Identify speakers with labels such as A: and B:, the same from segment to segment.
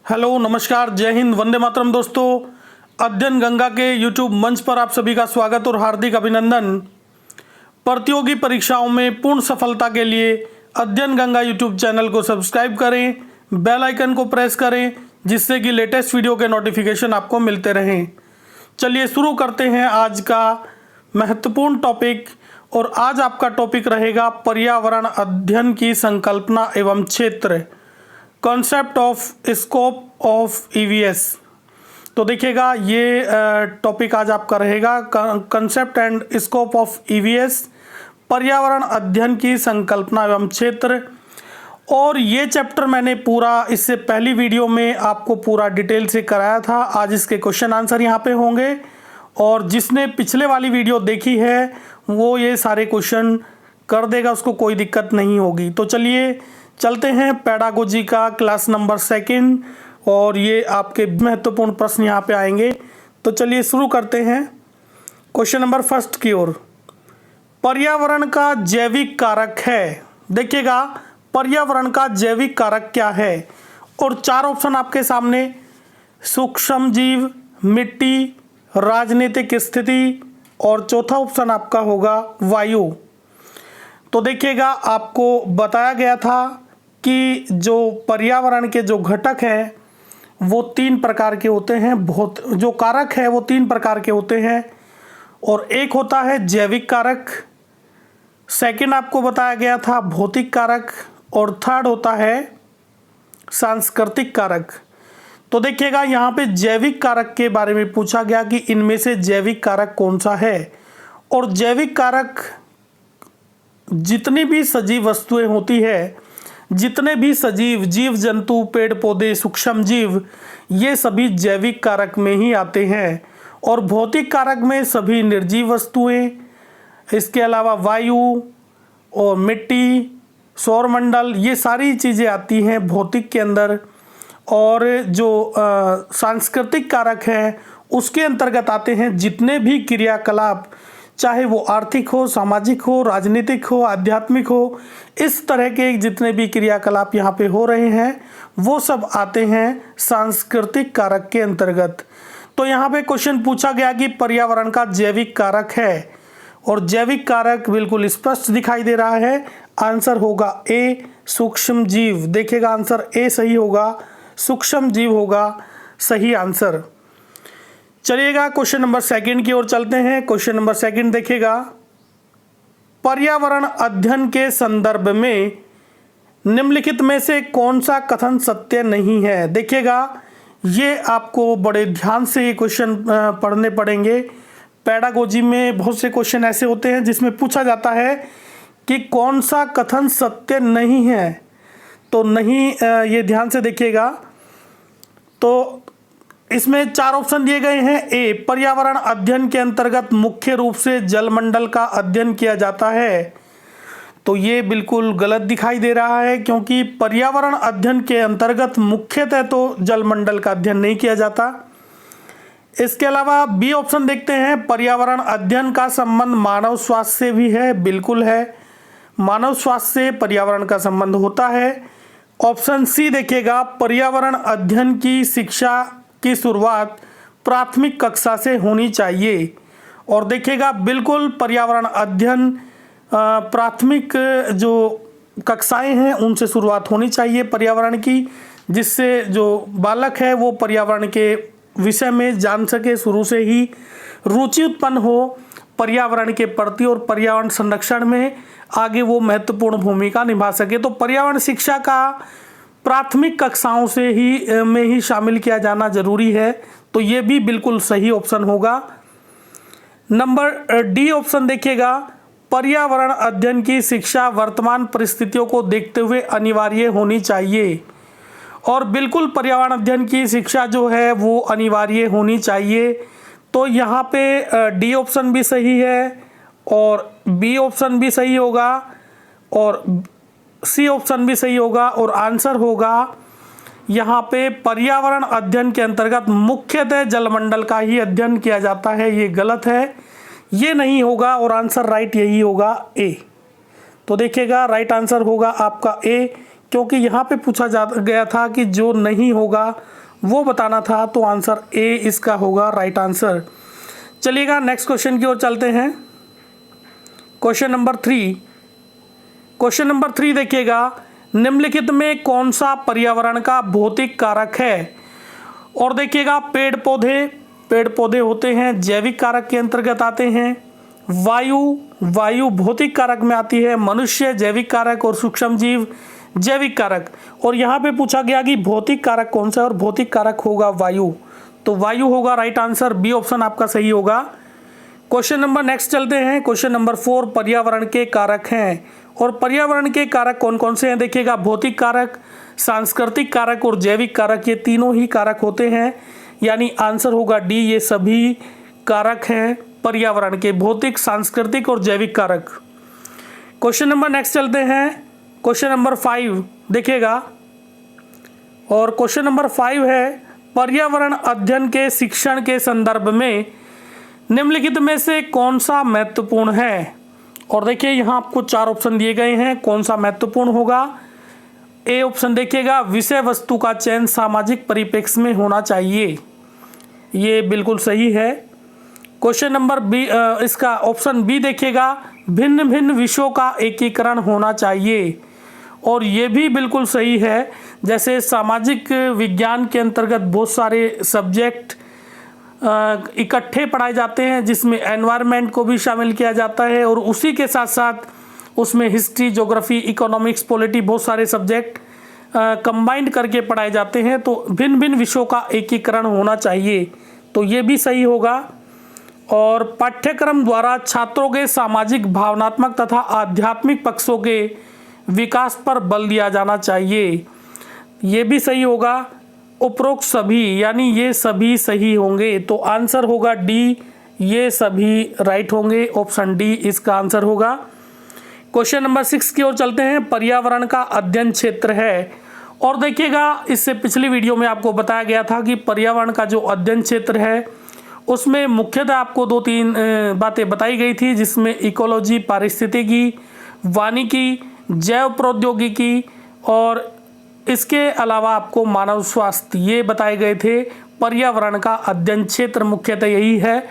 A: Hello नमस्कार जय हिंद वंदे मातरम। दोस्तों, अध्ययन गंगा के यूट्यूब मंच पर आप सभी का स्वागत और हार्दिक अभिनंदन। प्रतियोगी परीक्षाओं में पूर्ण सफलता के लिए अध्ययन गंगा यूट्यूब चैनल को सब्सक्राइब करें, बेल आइकन को प्रेस करें जिससे कि लेटेस्ट वीडियो के नोटिफिकेशन आपको मिलते रहें। चलिए शुरू करते हैं आज का महत्वपूर्ण टॉपिक। और आज आपका टॉपिक रहेगा पर्यावरण अध्ययन की संकल्पना एवं क्षेत्र, concept of scope of EVS. तो देखिएगा ये टॉपिक आज आपका रहेगा concept and scope of EVS, पर्यावरण अध्ययन की संकल्पना एवं क्षेत्र। और ये चैप्टर मैंने पूरा इससे पहली वीडियो में आपको पूरा डिटेल से कराया था। आज इसके क्वेश्चन आंसर यहाँ पे होंगे और जिसने पिछले वाली वीडियो देखी है वो ये सारे क्वेश्चन कर देगा, उसको कोई दिक्कत नहीं होगी। तो चलिए चलते हैं पेडागोजी का क्लास नंबर 2 और ये आपके महत्वपूर्ण प्रश्न यहाँ पे आएंगे। तो चलिए शुरू करते हैं क्वेश्चन नंबर 1 की ओर। पर्यावरण का जैविक कारक है। देखिएगा पर्यावरण का जैविक कारक क्या है, और 4 ऑप्शन आपके सामने, सूक्ष्म जीव, मिट्टी, राजनीतिक स्थिति और चौथा ऑप्शन आपका होगा वायु। तो देखिएगा आपको बताया गया था कि जो पर्यावरण के जो घटक हैं वो 3 प्रकार के होते हैं, बहुत जो कारक है वो 3 प्रकार के होते हैं। और एक होता है जैविक कारक, सेकंड आपको बताया गया था भौतिक कारक, और थर्ड होता है सांस्कृतिक कारक। तो देखिएगा यहाँ पे जैविक कारक के बारे में पूछा गया कि इनमें से जैविक कारक कौन सा है। और जैविक कारक जितनी भी सजीव वस्तुएं होती है, जितने भी सजीव जीव जंतु, पेड़ पौधे, सूक्ष्म जीव, ये सभी जैविक कारक में ही आते हैं। और भौतिक कारक में सभी निर्जीव वस्तुएं, इसके अलावा वायु और मिट्टी, सौरमंडल, ये सारी चीज़ें आती हैं भौतिक के अंदर। और जो सांस्कृतिक कारक हैं उसके अंतर्गत आते हैं जितने भी क्रियाकलाप, चाहे वो आर्थिक हो, सामाजिक हो, राजनीतिक हो, आध्यात्मिक हो, इस तरह के जितने भी क्रियाकलाप यहाँ पे हो रहे हैं वो सब आते हैं सांस्कृतिक कारक के अंतर्गत। तो यहाँ पे क्वेश्चन पूछा गया कि पर्यावरण का जैविक कारक है, और जैविक कारक बिल्कुल स्पष्ट दिखाई दे रहा है। आंसर होगा ए, सूक्ष्म जीव। देखिएगा आंसर ए सही होगा, सूक्ष्म जीव होगा सही आंसर। चलिएगा क्वेश्चन नंबर 2 की ओर चलते हैं। क्वेश्चन नंबर 2 देखिएगा, पर्यावरण अध्ययन के संदर्भ में निम्नलिखित में से कौन सा कथन सत्य नहीं है। देखिएगा ये आपको बड़े ध्यान से ये क्वेश्चन पढ़ने पड़ेंगे। पेडागोजी में बहुत से क्वेश्चन ऐसे होते हैं जिसमें पूछा जाता है कि कौन सा कथन सत्य नहीं है। तो नहीं, ये ध्यान से देखिएगा। तो इसमें 4 ऑप्शन दिए गए हैं। ए, पर्यावरण अध्ययन के अंतर्गत मुख्य रूप से जलमंडल का अध्ययन किया जाता है। तो ये बिल्कुल गलत दिखाई दे रहा है, क्योंकि पर्यावरण अध्ययन के अंतर्गत मुख्यतः तो जलमंडल का अध्ययन नहीं किया जाता। इसके अलावा बी ऑप्शन देखते हैं, पर्यावरण अध्ययन का संबंध मानव स्वास्थ्य से भी है। बिल्कुल है, मानव स्वास्थ्य से पर्यावरण का संबंध होता है। ऑप्शन सी देखिएगा, पर्यावरण अध्ययन की शिक्षा की शुरुआत प्राथमिक कक्षा से होनी चाहिए। और देखिएगा बिल्कुल पर्यावरण अध्ययन प्राथमिक जो कक्षाएं हैं उनसे शुरुआत होनी चाहिए पर्यावरण की, जिससे जो बालक है वो पर्यावरण के विषय में जान सके, शुरू से ही रुचि उत्पन्न हो पर्यावरण के प्रति और पर्यावरण संरक्षण में आगे वो महत्वपूर्ण भूमिका निभा सके। तो पर्यावरण शिक्षा का प्राथमिक कक्षाओं से ही में ही शामिल किया जाना जरूरी है। तो ये भी बिल्कुल सही ऑप्शन होगा। नंबर डी ऑप्शन देखिएगा, पर्यावरण अध्ययन की शिक्षा वर्तमान परिस्थितियों को देखते हुए अनिवार्य होनी चाहिए। और बिल्कुल पर्यावरण अध्ययन की शिक्षा जो है वो अनिवार्य होनी चाहिए। तो यहाँ पे डी ऑप्शन भी सही है और बी ऑप्शन भी सही होगा और सी ऑप्शन भी सही होगा। और आंसर होगा यहाँ पे पर्यावरण अध्ययन के अंतर्गत मुख्यतः जलमंडल का ही अध्ययन किया जाता है। ये गलत है, ये नहीं होगा और आंसर राइट यही होगा ए। तो देखिएगा राइट आंसर होगा आपका ए, क्योंकि यहाँ पे पूछा जा गया था कि जो नहीं होगा वो बताना था, तो आंसर ए इसका होगा राइट आंसर। चलिएगा नेक्स्ट क्वेश्चन की ओर चलते हैं। Question number 3। क्वेश्चन नंबर 3 देखिएगा, निम्नलिखित में कौन सा पर्यावरण का भौतिक कारक है? और देखिएगा पेड़ पौधे होते हैं, जैविक कारक के अंतर्गत आते हैं। वायु भौतिक कारक में आती है। मनुष्य जैविक कारक और सूक्ष्म जीव जैविक कारक। और यहाँ पे पूछा गया कि भौतिक कारक कौन सा है, और भौतिक कारक होगा वायु, तो वायु होगा राइट आंसर। बी ऑप्शन आपका सही होगा। क्वेश्चन नंबर नेक्स्ट चलते हैं। क्वेश्चन नंबर 4, पर्यावरण के कारक हैं। और पर्यावरण के कारक कौन कौन से हैं? देखिएगा भौतिक कारक, सांस्कृतिक कारक और जैविक कारक, ये तीनों ही कारक होते हैं, यानी आंसर होगा डी। ये सभी कारक हैं पर्यावरण के, भौतिक, सांस्कृतिक और जैविक कारक। क्वेश्चन नंबर नेक्स्ट चलते हैं। क्वेश्चन नंबर 5 देखिएगा, और क्वेश्चन नंबर 5 है, पर्यावरण अध्ययन के शिक्षण के संदर्भ में निम्नलिखित में से कौन सा महत्वपूर्ण है? और देखिए यहाँ आपको 4 ऑप्शन दिए गए हैं, कौन सा महत्वपूर्ण होगा। ए ऑप्शन देखिएगा, विषय वस्तु का चयन सामाजिक परिप्रेक्ष्य में होना चाहिए, ये बिल्कुल सही है। क्वेश्चन नंबर बी, इसका ऑप्शन बी देखिएगा, भिन्न भिन्न विषयों का एकीकरण होना चाहिए, और ये भी बिल्कुल सही है। जैसे सामाजिक विज्ञान के अंतर्गत बहुत सारे सब्जेक्ट इकट्ठे पढ़ाए जाते हैं, जिसमें एनवायरनमेंट को भी शामिल किया जाता है, और उसी के साथ साथ उसमें हिस्ट्री, ज्योग्राफी, इकोनॉमिक्स, पॉलिटी, बहुत सारे सब्जेक्ट कंबाइंड करके पढ़ाए जाते हैं। तो भिन्न भिन्न विषयों का एकीकरण होना चाहिए, तो ये भी सही होगा। और पाठ्यक्रम द्वारा छात्रों के सामाजिक, भावनात्मक तथा आध्यात्मिक पक्षों के विकास पर बल दिया जाना चाहिए, ये भी सही होगा। उपरोक्त सभी, यानी ये सभी सही होंगे, तो आंसर होगा डी, ये सभी राइट होंगे। ऑप्शन डी इसका आंसर होगा। क्वेश्चन नंबर 6 की ओर चलते हैं। पर्यावरण का अध्ययन क्षेत्र है। और देखिएगा इससे पिछली वीडियो में आपको बताया गया था कि पर्यावरण का जो अध्ययन क्षेत्र है उसमें मुख्यतः आपको 2-3 बातें बताई गई थी, जिसमें इकोलॉजी, पारिस्थितिकी, वानिकी, जैव प्रौद्योगिकी और इसके अलावा आपको मानव स्वास्थ्य, ये बताए गए थे। पर्यावरण का अध्ययन क्षेत्र मुख्यतः यही है।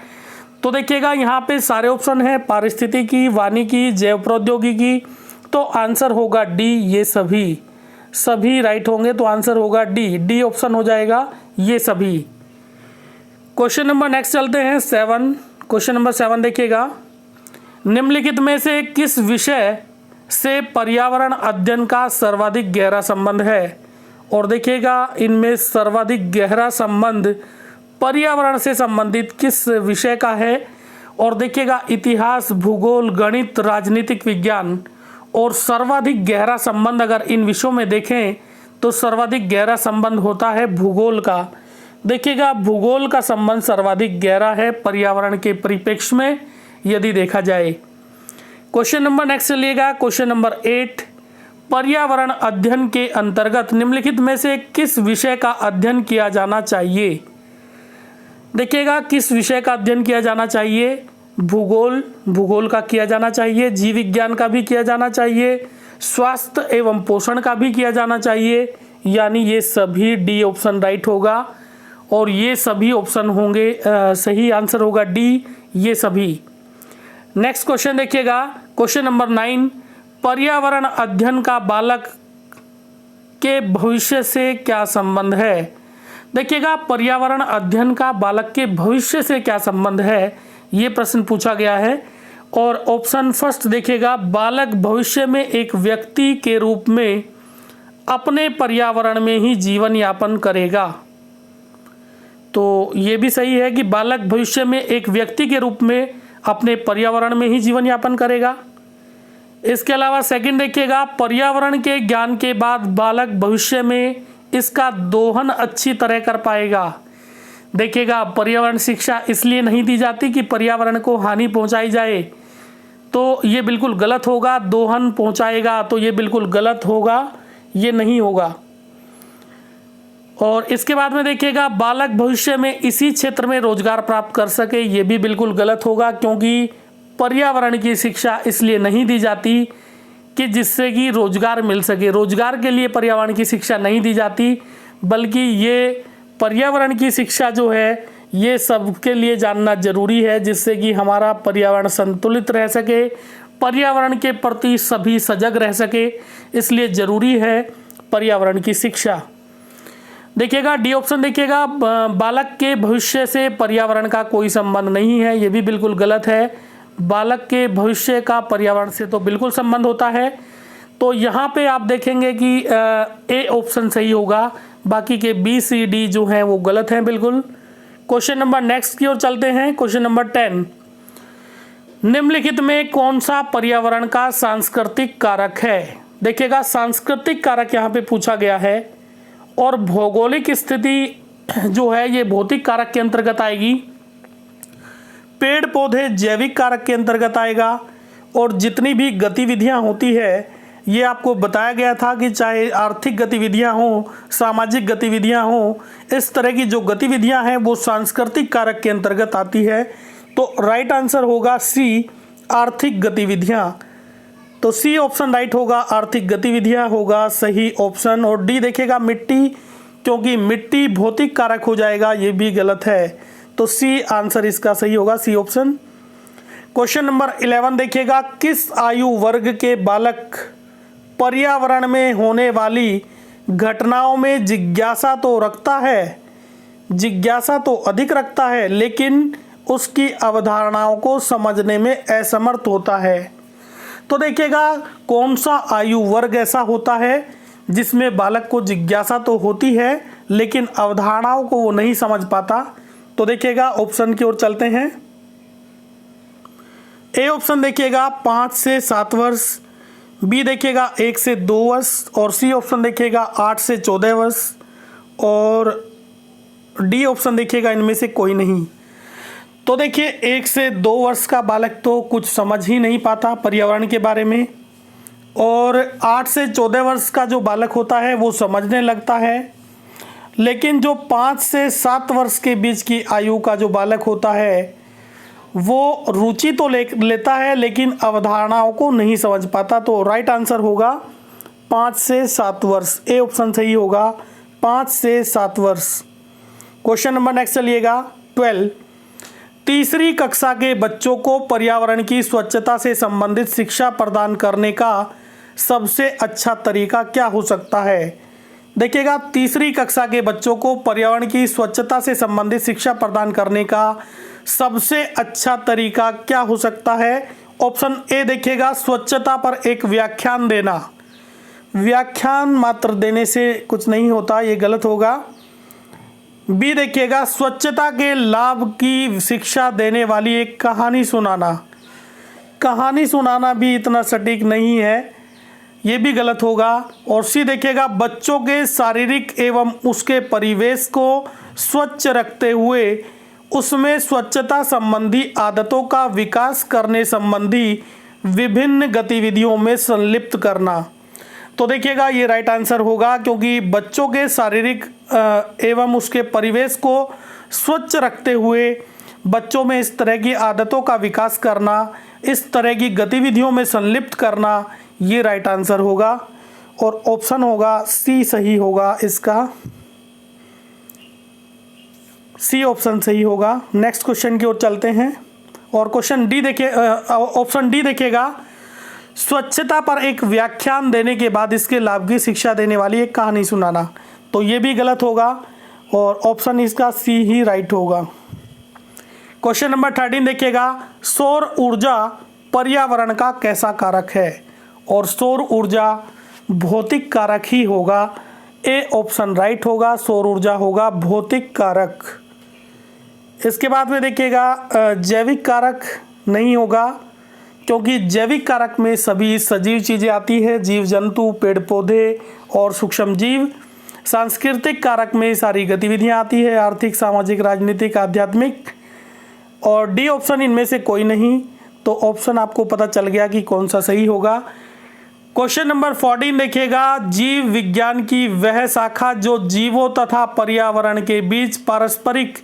A: तो देखिएगा यहाँ पे सारे ऑप्शन है, पारिस्थितिकी, वानिकी, जैव प्रौद्योगिकी, तो आंसर होगा डी, ये सभी राइट होंगे, तो आंसर होगा डी ऑप्शन हो जाएगा, ये सभी। क्वेश्चन नंबर नेक्स्ट चलते हैं 7। क्वेश्चन नंबर 7 देखिएगा, निम्नलिखित में से किस विषय से पर्यावरण अध्ययन का सर्वाधिक गहरा संबंध है? और देखिएगा इनमें सर्वाधिक गहरा संबंध पर्यावरण से संबंधित किस विषय का है? और देखिएगा इतिहास, भूगोल, गणित, राजनीतिक विज्ञान। और सर्वाधिक गहरा संबंध अगर इन विषयों में देखें तो सर्वाधिक गहरा संबंध होता है भूगोल का। देखिएगा भूगोल का संबंध सर्वाधिक गहरा है पर्यावरण के परिप्रेक्ष्य में यदि देखा जाए। क्वेश्चन नंबर नेक्स्ट चलिएगा। क्वेश्चन नंबर 8, पर्यावरण अध्ययन के अंतर्गत निम्नलिखित में से किस विषय का अध्ययन किया जाना चाहिए? देखिएगा किस विषय का अध्ययन किया जाना चाहिए। भूगोल का किया जाना चाहिए, जीव विज्ञान का भी किया जाना चाहिए, स्वास्थ्य एवं पोषण का भी किया जाना चाहिए, यानी ये सभी डी ऑप्शन राइट होगा, और ये सभी ऑप्शन होंगे सही आंसर होगा डी, ये सभी। नेक्स्ट क्वेश्चन देखिएगा। क्वेश्चन नंबर 9, पर्यावरण अध्ययन का बालक के भविष्य से क्या संबंध है? देखिएगा पर्यावरण अध्ययन का बालक के भविष्य से क्या संबंध है, ये प्रश्न पूछा गया है। और ऑप्शन फर्स्ट देखिएगा, बालक भविष्य में एक व्यक्ति के रूप में अपने पर्यावरण में ही जीवन यापन करेगा, तो ये भी सही है कि बालक भविष्य में एक व्यक्ति के रूप में अपने पर्यावरण में ही जीवन यापन करेगा। इसके अलावा सेकंड देखिएगा, पर्यावरण के ज्ञान के बाद बालक भविष्य में इसका दोहन अच्छी तरह कर पाएगा। देखिएगा पर्यावरण शिक्षा इसलिए नहीं दी जाती कि पर्यावरण को हानि पहुंचाई जाए, तो ये बिल्कुल गलत होगा। दोहन पहुंचाएगा तो ये बिल्कुल गलत होगा, ये नहीं होगा। और इसके बाद में देखिएगा बालक भविष्य में इसी क्षेत्र में रोजगार प्राप्त कर सके, ये भी बिल्कुल गलत होगा, क्योंकि पर्यावरण की शिक्षा इसलिए नहीं दी जाती कि जिससे कि रोजगार मिल सके। रोजगार के लिए पर्यावरण की शिक्षा नहीं दी जाती, बल्कि ये पर्यावरण की शिक्षा जो है ये सबके लिए जानना जरूरी है, जिससे कि हमारा पर्यावरण संतुलित रह सके, पर्यावरण के प्रति सभी सजग रह सके। इसलिए जरूरी है पर्यावरण की शिक्षा। देखिएगा डी ऑप्शन, देखिएगा बालक के भविष्य से पर्यावरण का कोई संबंध नहीं है, ये भी बिल्कुल गलत है। बालक के भविष्य का पर्यावरण से तो बिल्कुल संबंध होता है। तो यहाँ पे आप देखेंगे कि ए ऑप्शन सही होगा, बाकी के बी सी डी जो हैं वो गलत हैं बिल्कुल। क्वेश्चन नंबर नेक्स्ट की ओर चलते हैं। क्वेश्चन नंबर 10, निम्नलिखित में कौन सा पर्यावरण का सांस्कृतिक कारक है? देखिएगा सांस्कृतिक कारक यहाँ पे पूछा गया है, और भौगोलिक स्थिति जो है ये भौतिक कारक के अंतर्गत आएगी। पेड़ पौधे जैविक कारक के अंतर्गत आएगा, और जितनी भी गतिविधियां होती है ये आपको बताया गया था कि चाहे आर्थिक गतिविधियां हों, सामाजिक गतिविधियां हों, इस तरह की जो गतिविधियां हैं वो सांस्कृतिक कारक के अंतर्गत आती है। तो राइट आंसर होगा सी, आर्थिक गतिविधियां। तो सी ऑप्शन राइट होगा, आर्थिक गतिविधियां होगा सही ऑप्शन। और डी देखिएगा मिट्टी, क्योंकि मिट्टी भौतिक कारक हो जाएगा, ये भी गलत है। तो सी आंसर इसका सही होगा, सी ऑप्शन। क्वेश्चन नंबर 11 देखिएगा, किस आयु वर्ग के बालक पर्यावरण में होने वाली घटनाओं में जिज्ञासा तो रखता है, जिज्ञासा तो अधिक रखता है, लेकिन उसकी अवधारणाओं को समझने में असमर्थ होता है? तो देखिएगा कौन सा आयु वर्ग ऐसा होता है जिसमें बालक को जिज्ञासा तो होती है लेकिन अवधारणाओं को वो नहीं समझ पाता? तो देखिएगा ऑप्शन की ओर चलते हैं। ए ऑप्शन देखिएगा 5 से 7 वर्ष, बी देखिएगा 1 से 2 वर्ष, और सी ऑप्शन देखिएगा 8 से 14 वर्ष, और डी ऑप्शन देखिएगा इनमें से कोई नहीं। तो देखिए 1 से 2 वर्ष का बालक तो कुछ समझ ही नहीं पाता पर्यावरण के बारे में, और 8 से 14 वर्ष का जो बालक होता है वो समझने लगता है। लेकिन जो 5 से 7 वर्ष के बीच की आयु का जो बालक होता है वो रुचि तो लेता है लेकिन अवधारणाओं को नहीं समझ पाता। तो राइट आंसर होगा 5 से 7 वर्ष, ए ऑप्शन सही होगा, 5 से 7 वर्ष। क्वेश्चन नंबर नेक्स्ट चलिएगा 12, तीसरी कक्षा के बच्चों को पर्यावरण की स्वच्छता से संबंधित शिक्षा प्रदान करने का सबसे अच्छा तरीका क्या हो सकता है? देखिएगा तीसरी कक्षा के बच्चों को पर्यावरण की स्वच्छता से संबंधित शिक्षा प्रदान करने का सबसे अच्छा तरीका क्या हो सकता है? ऑप्शन ए देखिएगा स्वच्छता पर एक व्याख्यान देना। व्याख्यान मात्र देने से कुछ नहीं होता, ये गलत होगा। बी देखिएगा स्वच्छता के लाभ की शिक्षा देने वाली एक कहानी सुनाना। कहानी सुनाना भी इतना सटीक नहीं है, ये भी गलत होगा। और सी देखिएगा बच्चों के शारीरिक एवं उसके परिवेश को स्वच्छ रखते हुए उसमें स्वच्छता संबंधी आदतों का विकास करने संबंधी विभिन्न गतिविधियों में संलिप्त करना। तो देखिएगा ये राइट आंसर होगा, क्योंकि बच्चों के शारीरिक एवं उसके परिवेश को स्वच्छ रखते हुए बच्चों में इस तरह की आदतों का विकास करना, इस तरह की गतिविधियों में संलिप्त करना, ये राइट आंसर होगा। और ऑप्शन होगा सी सही होगा, इसका सी ऑप्शन सही होगा। नेक्स्ट क्वेश्चन की ओर चलते हैं, और क्वेश्चन डी देखिए, ऑप्शन डी देखिएगा स्वच्छता पर एक व्याख्यान देने के बाद इसके लाभ की शिक्षा देने वाली एक कहानी सुनाना। तो ये भी गलत होगा, और ऑप्शन इसका सी ही राइट होगा। क्वेश्चन नंबर 13 देखिएगा सौर ऊर्जा पर्यावरण का कैसा कारक है? और सौर ऊर्जा भौतिक कारक ही होगा, ए ऑप्शन राइट होगा, सौर ऊर्जा होगा भौतिक कारक। इसके बाद में देखिएगा जैविक कारक नहीं होगा, क्योंकि जैविक कारक में सभी सजीव चीज़ें आती है, जीव जंतु, पेड़ पौधे और सूक्ष्म जीव। सांस्कृतिक कारक में सारी गतिविधियां आती है, आर्थिक, सामाजिक, राजनीतिक, आध्यात्मिक। और डी ऑप्शन इनमें से कोई नहीं। तो ऑप्शन आपको पता चल गया कि कौन सा सही होगा। क्वेश्चन नंबर 14 देखिएगा जीव विज्ञान की वह शाखा जो जीवों तथा पर्यावरण के बीच पारस्परिक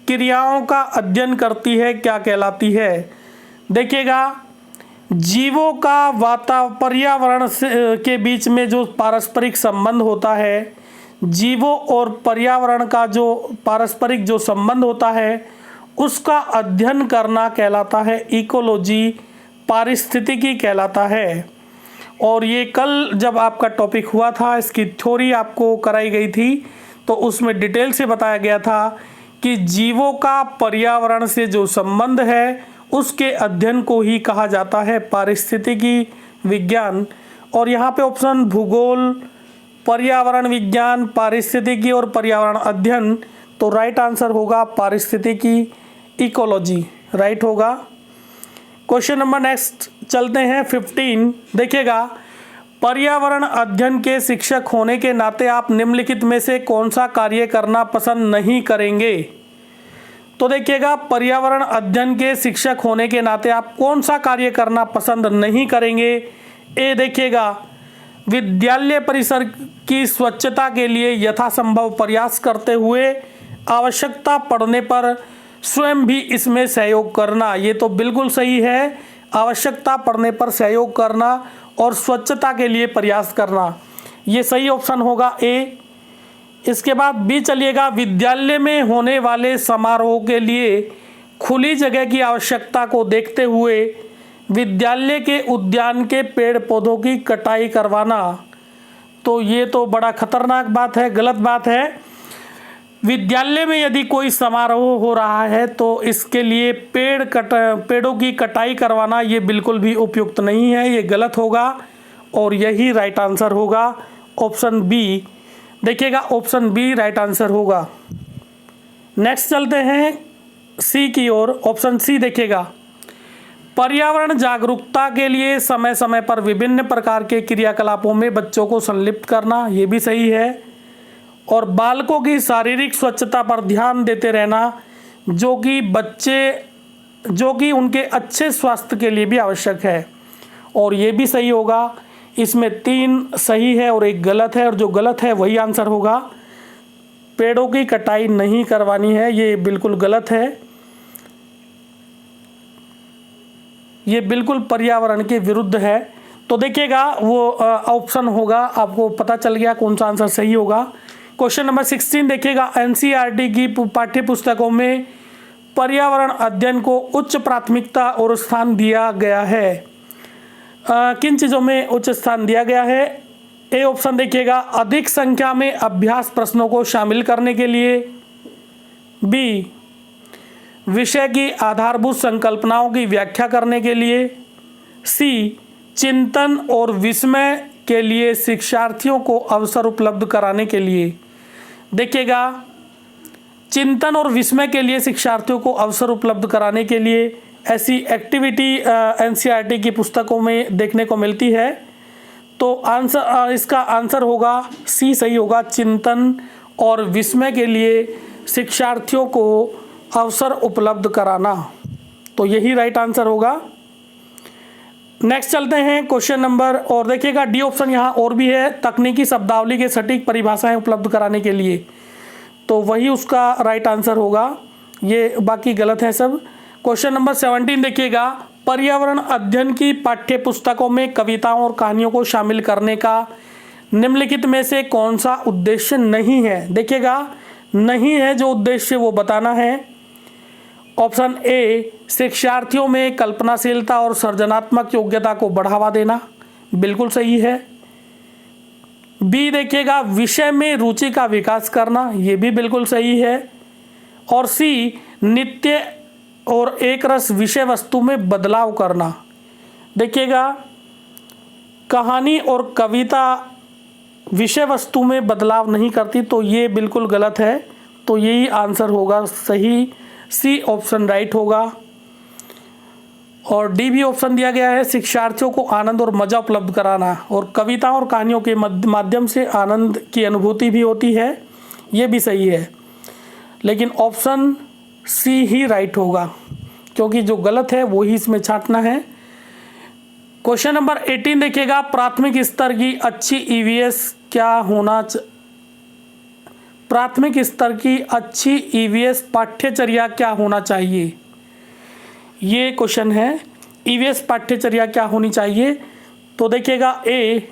A: क्रियाओं का अध्ययन करती है क्या कहलाती है? देखिएगा जीवों का पर्यावरण के बीच में जो पारस्परिक संबंध होता है, जीवों और पर्यावरण का जो पारस्परिक जो संबंध होता है उसका अध्ययन करना कहलाता है इकोलॉजी, पारिस्थितिकी कहलाता है। और ये कल जब आपका टॉपिक हुआ था, इसकी थ्योरी आपको कराई गई थी, तो उसमें डिटेल से बताया गया था कि जीवों का पर्यावरण से जो संबंध है उसके अध्ययन को ही कहा जाता है पारिस्थितिकी विज्ञान। और यहाँ पे ऑप्शन भूगोल, पर्यावरण विज्ञान, पारिस्थितिकी और पर्यावरण अध्ययन, तो राइट आंसर होगा पारिस्थितिकी, इकोलॉजी राइट होगा। क्वेश्चन नंबर नेक्स्ट चलते हैं 15। देखिएगा, पर्यावरण अध्ययन के शिक्षक होने के नाते आप निम्नलिखित में से कौन सा कार्य करना पसंद नहीं करेंगे। तो देखिएगा, पर्यावरण अध्ययन के शिक्षक होने के नाते आप कौन सा कार्य करना पसंद नहीं करेंगे। ए देखिएगा, विद्यालय परिसर की स्वच्छता के लिए यथासंभव प्रयास करते हुए आवश्यकता पड़ने पर स्वयं भी इसमें सहयोग करना। ये तो बिल्कुल सही है, आवश्यकता पड़ने पर सहयोग करना और स्वच्छता के लिए प्रयास करना, ये सही ऑप्शन होगा ए। इसके बाद बी चलिएगा, विद्यालय में होने वाले समारोह के लिए खुली जगह की आवश्यकता को देखते हुए विद्यालय के उद्यान के पेड़ पौधों की कटाई करवाना। तो ये तो बड़ा खतरनाक बात है, गलत बात है। विद्यालय में यदि कोई समारोह हो रहा है तो इसके लिए पेड़ों की कटाई करवाना ये बिल्कुल भी उपयुक्त नहीं है, ये गलत होगा और यही राइट आंसर होगा, ऑप्शन बी। देखिएगा, ऑप्शन बी राइट आंसर होगा। नेक्स्ट चलते हैं सी की ओर। ऑप्शन सी देखिएगा, पर्यावरण जागरूकता के लिए समय समय पर विभिन्न प्रकार के क्रियाकलापों में बच्चों को संलिप्त करना, ये भी सही है। और बालकों की शारीरिक स्वच्छता पर ध्यान देते रहना, जो कि उनके अच्छे स्वास्थ्य के लिए भी आवश्यक है, और ये भी सही होगा। इसमें 3 सही है और 1 गलत है, और जो गलत है वही आंसर होगा। पेड़ों की कटाई नहीं करवानी है, ये बिल्कुल गलत है, ये बिल्कुल पर्यावरण के विरुद्ध है। तो देखिएगा, वो ऑप्शन होगा, आपको पता चल गया कौन सा आंसर सही होगा। क्वेश्चन नंबर 16 देखिएगा, एनसीईआरटी की पाठ्य पुस्तकों में पर्यावरण अध्ययन को उच्च प्राथमिकता और स्थान दिया गया है। किन चीज़ों में उच्च स्थान दिया गया है। ए ऑप्शन देखिएगा, अधिक संख्या में अभ्यास प्रश्नों को शामिल करने के लिए। बी, विषय की आधारभूत संकल्पनाओं की व्याख्या करने के लिए। सी, चिंतन और विस्मय के लिए शिक्षार्थियों को अवसर उपलब्ध कराने के लिए। देखिएगा, चिंतन और विस्मय के लिए शिक्षार्थियों को अवसर उपलब्ध कराने के लिए ऐसी एक्टिविटी एनसीईआरटी की पुस्तकों में देखने को मिलती है। तो आंसर इसका आंसर होगा सी सही होगा, चिंतन और विस्मय के लिए शिक्षार्थियों को अवसर उपलब्ध कराना, तो यही राइट आंसर होगा। नेक्स्ट चलते हैं क्वेश्चन नंबर, और देखिएगा डी ऑप्शन यहाँ और भी है, तकनीकी शब्दावली के सटीक परिभाषाएं उपलब्ध कराने के लिए, तो वही उसका राइट आंसर होगा, ये बाकी गलत है सब। क्वेश्चन नंबर 17 देखिएगा, पर्यावरण अध्ययन की पाठ्य पुस्तकों में कविताओं और कहानियों को शामिल करने का निम्नलिखित में से कौन सा उद्देश्य नहीं है। देखिएगा, नहीं है जो उद्देश्य वो बताना है। ऑप्शन ए, शिक्षार्थियों में कल्पनाशीलता और सृजनात्मक योग्यता को बढ़ावा देना, बिल्कुल सही है। बी देखिएगा, विषय में रुचि का विकास करना, ये भी बिल्कुल सही है। और सी, नित्य और एक रस विषय वस्तु में बदलाव करना। देखिएगा, कहानी और कविता विषय वस्तु में बदलाव नहीं करती, तो ये बिल्कुल गलत है, तो यही आंसर होगा सही, सी ऑप्शन राइट होगा। और डी भी ऑप्शन दिया गया है, शिक्षार्थियों को आनंद और मजा उपलब्ध कराना, और कविताओं और कहानियों के माध्यम से आनंद की अनुभूति भी होती है, ये भी सही है, लेकिन ऑप्शन सी ही राइट होगा, क्योंकि जो गलत है वो ही इसमें छांटना है। क्वेश्चन नंबर 18 देखिएगा, प्राथमिक स्तर की अच्छी ईवीएस क्या होना प्राथमिक स्तर की अच्छी ईवीएस पाठ्यचर्या क्या होना चाहिए, ये क्वेश्चन है। ईवीएस पाठ्यचर्या क्या होनी चाहिए? तो देखिएगा, ए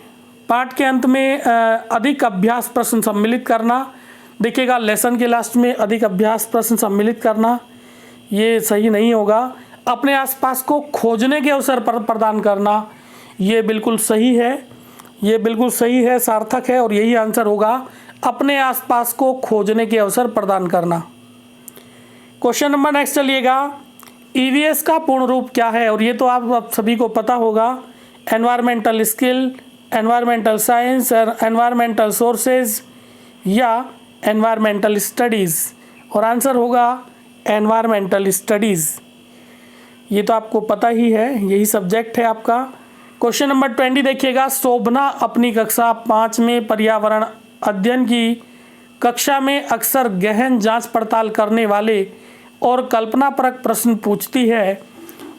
A: पाठ के अंत में अधिक अभ्यास प्रश्न सम्मिलित करना। देखिएगा, लेसन के लास्ट में अधिक अभ्यास प्रश्न सम्मिलित करना, ये सही नहीं होगा। अपने आसपास को खोजने के अवसर पर प्रदान करना, ये बिल्कुल सही है, ये बिल्कुल सही है, सार्थक है और यही आंसर होगा, अपने आसपास को खोजने के अवसर प्रदान करना। क्वेश्चन नंबर नेक्स्ट चलिएगा, ईवीएस का पूर्ण रूप क्या है? और ये तो आप सभी को पता होगा, environmental skill, environmental science, environmental sources या एनवायरमेंटल स्टडीज़। और आंसर होगा एनवायरमेंटल स्टडीज़। ये तो आपको पता ही है, यही सब्जेक्ट है आपका। क्वेश्चन नंबर 20 देखिएगा, शोभना अपनी कक्षा 5 में पर्यावरण अध्ययन की कक्षा में अक्सर गहन जांच पड़ताल करने वाले और कल्पनापरक प्रश्न पूछती है।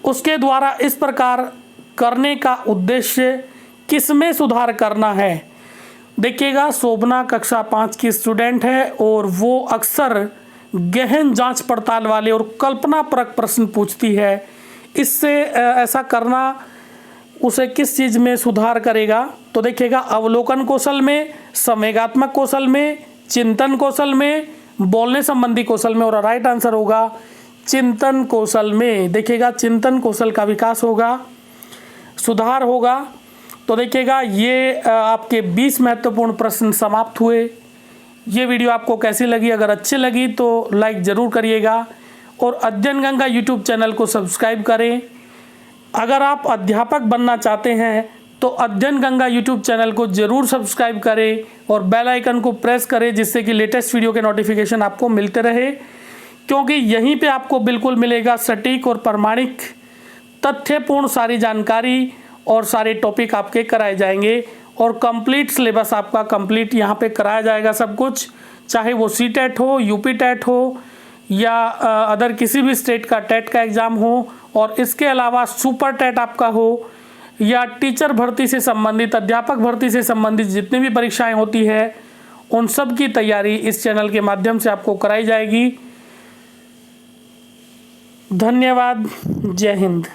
A: उसके द्वारा इस प्रकार करने का उद्देश्य किसमें सुधार करना है? देखिएगा, शोभना कक्षा 5 की स्टूडेंट है और वो अक्सर गहन जांच पड़ताल वाले और कल्पनापरक प्रश्न पूछती है। इससे ऐसा करना उसे किस चीज़ में सुधार करेगा? तो देखिएगा, अवलोकन कौशल में, संवेगात्मक कौशल में, चिंतन कौशल में, बोलने संबंधी कौशल में। और राइट आंसर होगा चिंतन कौशल में। देखिएगा, चिंतन कौशल का विकास होगा, सुधार होगा। तो देखिएगा, ये आपके 20 महत्वपूर्ण प्रश्न समाप्त हुए। ये वीडियो आपको कैसी लगी? अगर अच्छी लगी तो लाइक ज़रूर करिएगा और अध्ययन गंगा यूट्यूब चैनल को सब्सक्राइब करें। अगर आप अध्यापक बनना चाहते हैं तो अध्ययन गंगा यूट्यूब चैनल को ज़रूर सब्सक्राइब करें और बेल आइकन को प्रेस करें, जिससे कि लेटेस्ट वीडियो के नोटिफिकेशन आपको मिलते रहे, क्योंकि यहीं पे आपको बिल्कुल मिलेगा सटीक और प्रामाणिक तथ्यपूर्ण सारी जानकारी और सारे टॉपिक आपके कराए जाएंगे और कंप्लीट सिलेबस आपका कंप्लीट यहाँ पे कराया जाएगा सब कुछ, चाहे वो सीटेट हो, यूपी टेट हो या अदर किसी भी स्टेट का टेट का एग्ज़ाम हो, और इसके अलावा सुपर टेट आपका हो या टीचर भर्ती से संबंधित, अध्यापक भर्ती से संबंधित जितनी भी परीक्षाएं होती है, उन सब की तैयारी इस चैनल के माध्यम से आपको कराई जाएगी। धन्यवाद। जय हिंद।